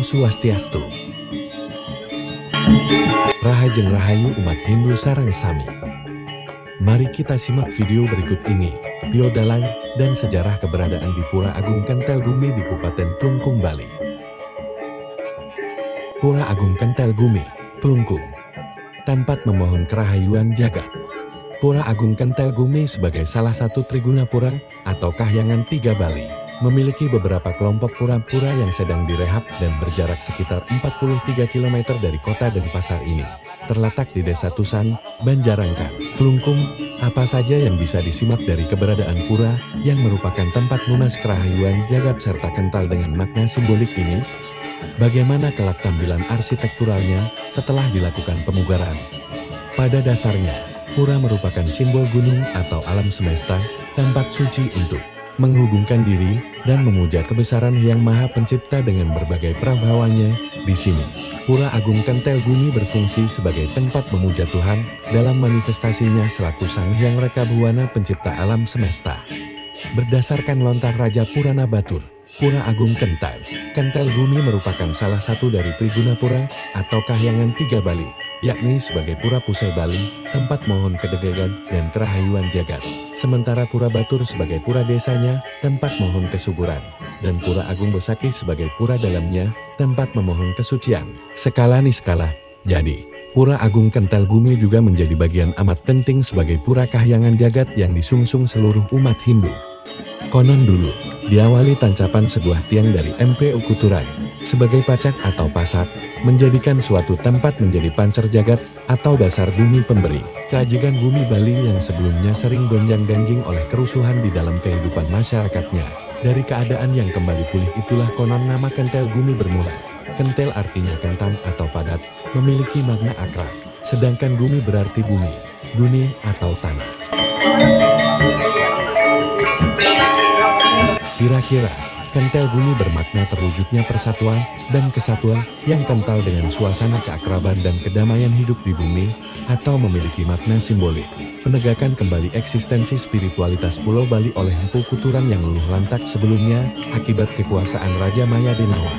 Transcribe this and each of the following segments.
Swastiastu. Rahajeng Rahayu umat Hindu sareng sami. Mari kita simak video berikut ini, Piodalang dan sejarah keberadaan di Pura Agung Kentel Gumi di Kabupaten Plungkung, Bali. Pura Agung Kentel Gumi, Plungkung. Tempat memohon kerahayuan jagat. Pura Agung Kentel Gumi sebagai salah satu Triguna Pura atau Kahyangan Tiga Bali, memiliki beberapa kelompok pura-pura yang sedang direhab dan berjarak sekitar 43 km dari kota Denpasar ini. Terletak di Desa Tusan, Banjarangkan, Plungkung. Apa saja yang bisa disimak dari keberadaan pura yang merupakan tempat lunas kerahayuan jagat serta kental dengan makna simbolik ini? Bagaimana kelak tampilan arsitekturalnya setelah dilakukan pemugaran? Pada dasarnya, pura merupakan simbol gunung atau alam semesta, tempat suci untuk menghubungkan diri dan memuja kebesaran Yang Maha Pencipta dengan berbagai prabhawanya. Di sini, Pura Agung Kentel Gumi berfungsi sebagai tempat memuja Tuhan dalam manifestasinya selaku Sang Hyang Reka Buwana Pencipta alam semesta. Berdasarkan lontar Raja Purana Batur, Pura Agung Kentel Gumi merupakan salah satu dari Triguna Pura atau Kahyangan Tiga Bali, yakni sebagai Pura Pusai Bali, tempat mohon kedegagan dan kerahayuan jagat. Sementara Pura Batur sebagai pura desanya, tempat mohon kesuburan. Dan Pura Agung Besaki sebagai pura dalamnya, tempat memohon kesucian. Skala niskala. Jadi, Pura Agung Kentel Gumi juga menjadi bagian amat penting sebagai pura kahyangan jagat yang disungsung seluruh umat Hindu. Konon dulu, diawali tancapan sebuah tiang dari MP Ukuturan sebagai pacak atau pasar, menjadikan suatu tempat menjadi pancer jagat atau dasar bumi pemberi. Keajikan bumi Bali yang sebelumnya sering gonjang-ganjing oleh kerusuhan di dalam kehidupan masyarakatnya. Dari keadaan yang kembali pulih itulah konon nama Kentel Gumi bermula. Kentel artinya kentang atau padat, memiliki makna akrab. Sedangkan Gumi berarti bumi, dunia atau tanah. Kira-kira, Kentel Gumi bermakna terwujudnya persatuan dan kesatuan yang kental dengan suasana keakraban dan kedamaian hidup di bumi, atau memiliki makna simbolik, penegakan kembali eksistensi spiritualitas Pulau Bali oleh Empu Kuturan yang luluh lantak sebelumnya akibat kekuasaan Raja Maya Dinawa.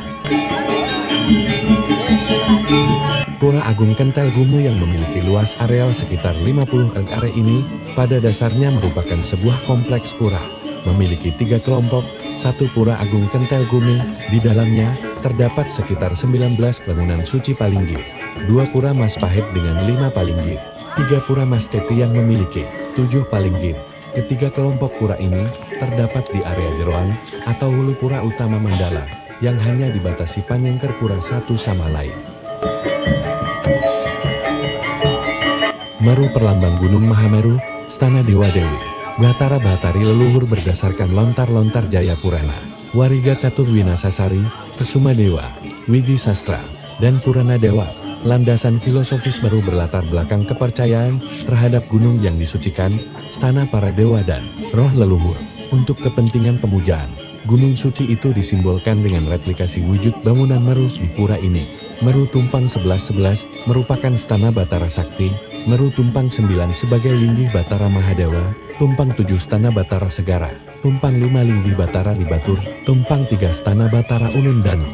Pura Agung Kentel Gumi yang memiliki luas areal sekitar 50 ha ini, pada dasarnya merupakan sebuah kompleks pura. Memiliki 3 kelompok, 1 Pura Agung Kentel Gumi, di dalamnya terdapat sekitar 19 bangunan suci Palinggi, 2 Pura Mas Pahit dengan 5 Palinggi, 3 Pura Mas Teti yang memiliki 7 Palinggi. Ketiga kelompok pura ini terdapat di area jeroan atau hulu pura utama Mandala, yang hanya dibatasi panyengker pura satu sama lain. Meru perlambang Gunung Mahameru, Stana Dewa Dewi. Batara Batari leluhur berdasarkan lontar-lontar Jaya Purana, Wariga Catur Winasasari, Kesuma Dewa, Widi Sastra, dan Purana Dewa. Landasan filosofis baru berlatar belakang kepercayaan terhadap gunung yang disucikan, stana para dewa dan roh leluhur. Untuk kepentingan pemujaan, gunung suci itu disimbolkan dengan replikasi wujud bangunan Meru di pura ini. Meru Tumpang 1111 merupakan stana Batara Sakti, Meru Tumpang 9 sebagai Linggih Batara Mahadewa, Tumpang 7 stana Batara Segara, Tumpang 5 Linggih Batara di Batur, Tumpang 3 stana Batara Unun Danu.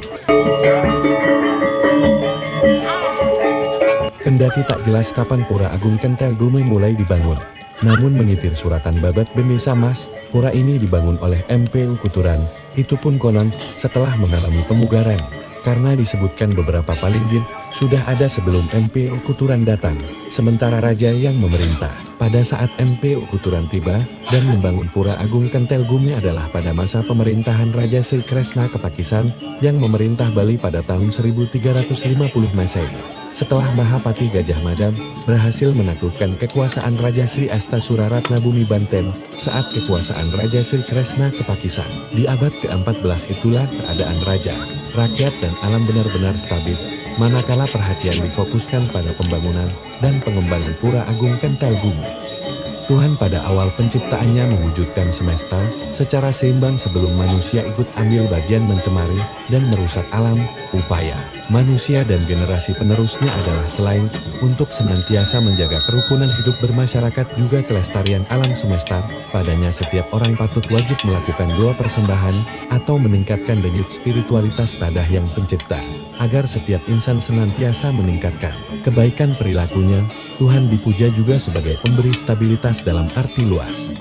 Kendati tak jelas kapan Pura Agung Kentel Gumi mulai dibangun, namun mengitir suratan babat Benisa Mas, pura ini dibangun oleh MP Ukuturan, itu pun konon setelah mengalami pemugaran. Karena disebutkan beberapa palinggir sudah ada sebelum MP Ukuturan datang, sementara raja yang memerintah pada saat MP Ukuturan tiba dan membangun Pura Agung Kentel Gumi adalah pada masa pemerintahan Raja Sri Kresna Kepakisan yang memerintah Bali pada tahun 1350 Masehi. Setelah Mahapati Gajah Mada berhasil menaklukkan kekuasaan Raja Sri Astasuratna Bumi Banten saat kekuasaan Raja Sri Kresna Kepakisan. Di abad ke-14 itulah keadaan raja, rakyat dan alam benar-benar stabil, manakala perhatian difokuskan pada pembangunan dan pengembangan Pura Agung Kentel Gumi. Tuhan pada awal penciptaannya mewujudkan semesta secara seimbang sebelum manusia ikut ambil bagian mencemari dan merusak alam. Upaya manusia dan generasi penerusnya adalah selain untuk senantiasa menjaga kerukunan hidup bermasyarakat juga kelestarian alam semesta, padanya setiap orang patut wajib melakukan doa persembahan atau meningkatkan denyut spiritualitas pada Yang Pencipta, agar setiap insan senantiasa meningkatkan kebaikan perilakunya. Tuhan dipuja juga sebagai pemberi stabilitas dalam arti luas.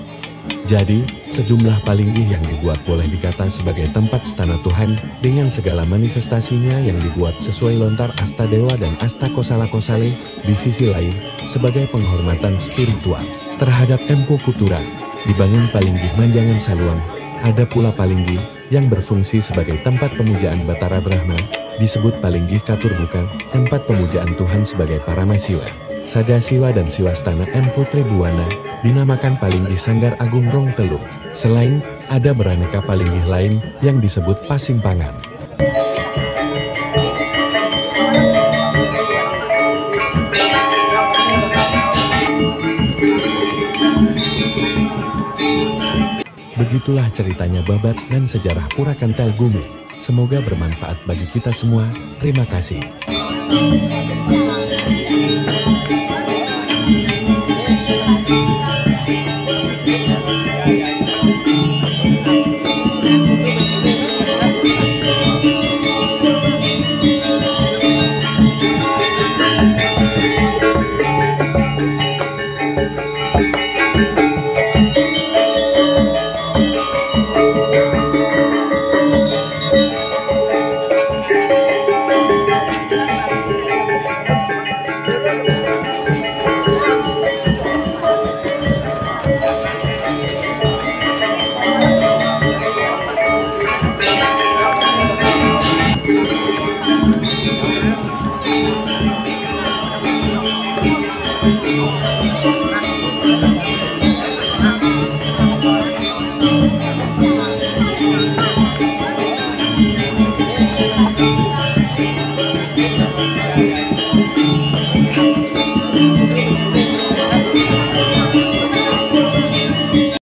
Jadi, sejumlah palinggih yang dibuat boleh dikata sebagai tempat stana Tuhan, dengan segala manifestasinya yang dibuat sesuai lontar asta dewa dan asta kosala kosale, di sisi lain, sebagai penghormatan spiritual terhadap Empu Kutura, dibangun palinggih Manjangan Saluang. Ada pula palinggih yang berfungsi sebagai tempat pemujaan Batara Brahma, disebut palinggih Katur Buka, tempat pemujaan Tuhan sebagai Paramasiwa, Sadasiwa dan Siwastana Empu Tribuwana, dinamakan palinggih Sanggar Agung Rong Teluk. Selain, ada beraneka palinggih lain yang disebut Pasimpangan. Begitulah ceritanya babat dan sejarah Pura Kentel Gumi. Semoga bermanfaat bagi kita semua. Terima kasih.